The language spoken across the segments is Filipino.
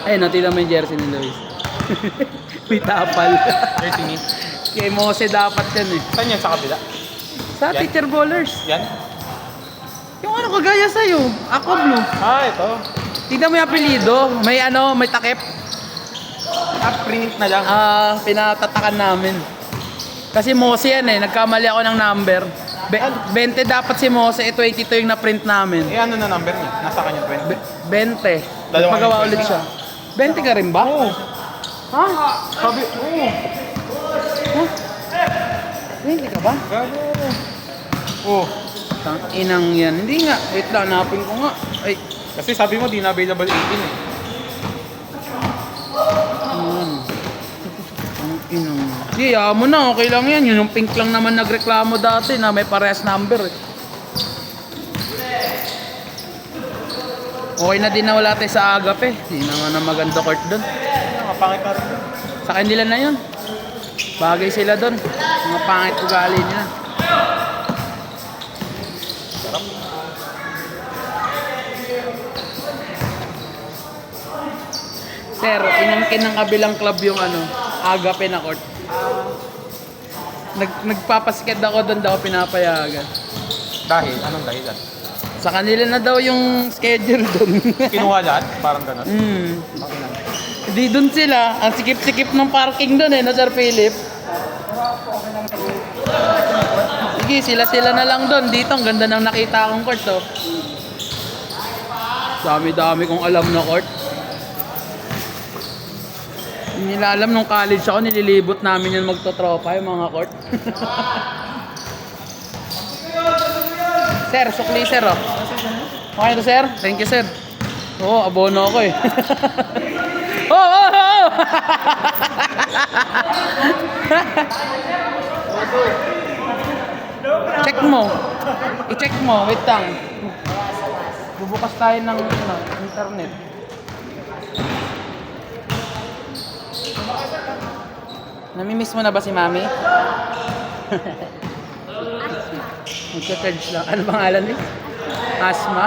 Ay, natila mo yung jersey ni Luis. May tapal. Jersey ni. Kay Mose dapat yan eh. Saan yan? Sa kabila? Sa Yan? teacher bowlers. Yan? Yung ano kagaya sa'yo. Ako blue. Ah, ito. Tignan mo yung apelido. May ano, may takip. Ah, print na lang. Pinatatakan namin. Kasi Mose yan eh. Nagkamali ako ng number. 20 dapat si Mose. 22 yung na-print namin. Eh, ano na number niya? Nasa kanya 20. 20. Dalawa Nagpagawa yung ulit siya. 20 ka rin ba? Oo. Ha? Sabi, oo. Ha? 20 ka ba? Gago. Oo. Tang inang yan. Hindi nga. Wait lang, hanapin ko nga. Ay, Kasi sabi mo, di na available 18 eh. ano. Tang inang. Hindi, mo na. Okay lang yan. Yun yung pink lang naman nagreklamo dati na may parehas number eh. Okay na din na wala tayo sa Agape. Hindi naman na maganda court doon. Nakapangit na rin. Sa kanila na yun. Bagay sila doon. Mga pangit ugali nila. Sarap. Sir, inangkin ng kabilang club yung ano, Agape na court. Nagpapasikad ako doon daw pinapayagan. Dahil? Anong dahilan? Sa kanila na daw yung schedule doon. Kinuha lahat? Parang gano'n. Di doon sila. Ang sikip-sikip ng parking doon eh, no Sir Philip? Sige, sila-sila na lang doon. Dito, ang ganda ng nakita kong court, oh. Dami-dami kong alam na court. Hindi nila alam nung college ako, nililibot namin yun magtotropa, yung mga court. Sir, sukli sir, oh. Okay to sir? Thank you sir. Oo, abono ako eh. Oh! Check mo. I-check mo, wait lang. Bubukas tayo ng internet. Namimiss mo na ba si Mami? Magka-charge lang. Ano pangalan niya? Asma?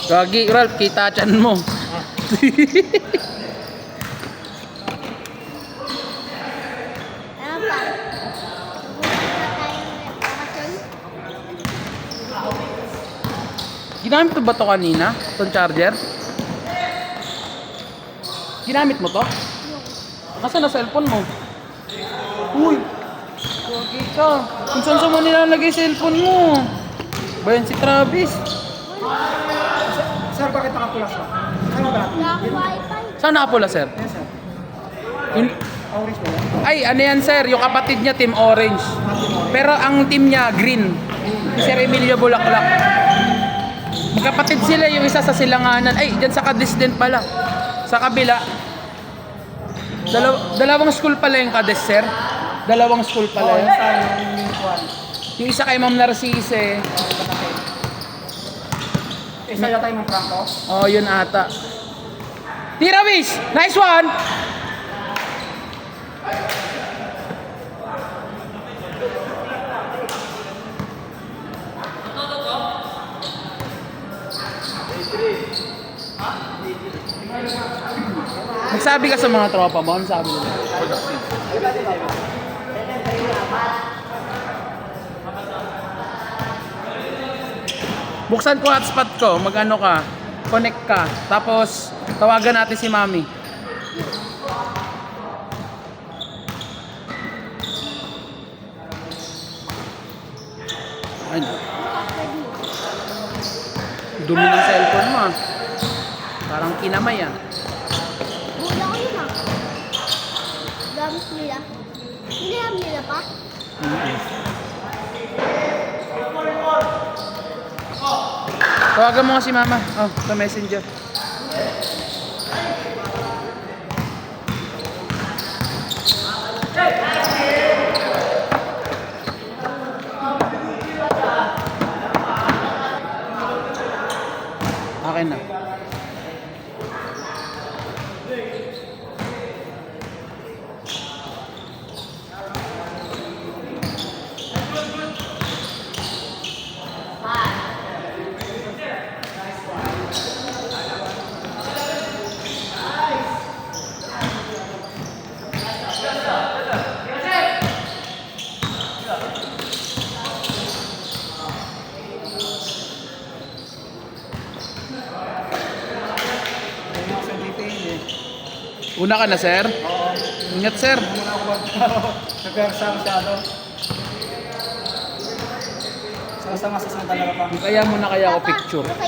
Gagi, Ralph, kita chan mo. Ginamit mo ba to kanina? Itong charger? Ginamit mo to? Nasaan na cellphone mo? Uy! Gagi ka. Kung saan mo nilalagay cellphone mo? Ba yan si Travis? Sir, bakit nakapula siya? Ano ba? Saan nakapula, sir? Yes, sir. Yun- Orange ba yan? Ay, ano yan, sir? Yung kapatid niya, team orange. Pero ang team niya, green. Si Sir Emilio Bulaklak. Magkapatid sila, yung isa sa Silanganan. Ay, dyan sa Cadiz din pala. Sa kabila. Dalawang school pala yung Cadiz, sir. Dalawang school pala yun. Yung isa kay Ma'am Narcisse. Isa yata yung Franco. Oh, yun ata. Tira, Wish! Nice one! Nagsabi ka sa mga tropa mo, ano sabi nila? Buksan ko hotspot ko, mag-ano ka, connect ka, tapos tawagan natin si Mami. Ay, dumi ng cellphone mo ah. Parang kinamay ah. Wala ko yun ah. Gamit nila. Hiniram nila pa? Tawagan mo nga si Mama. Oh, sa messenger. Akin na. Hindi ako sa DPA eh. Una ka na, sir? Oo. Ingat, sir. Muna ako nag-versa masyado. Sama-sama sa talaga pa. Kaya muna kaya ako picture. Papa,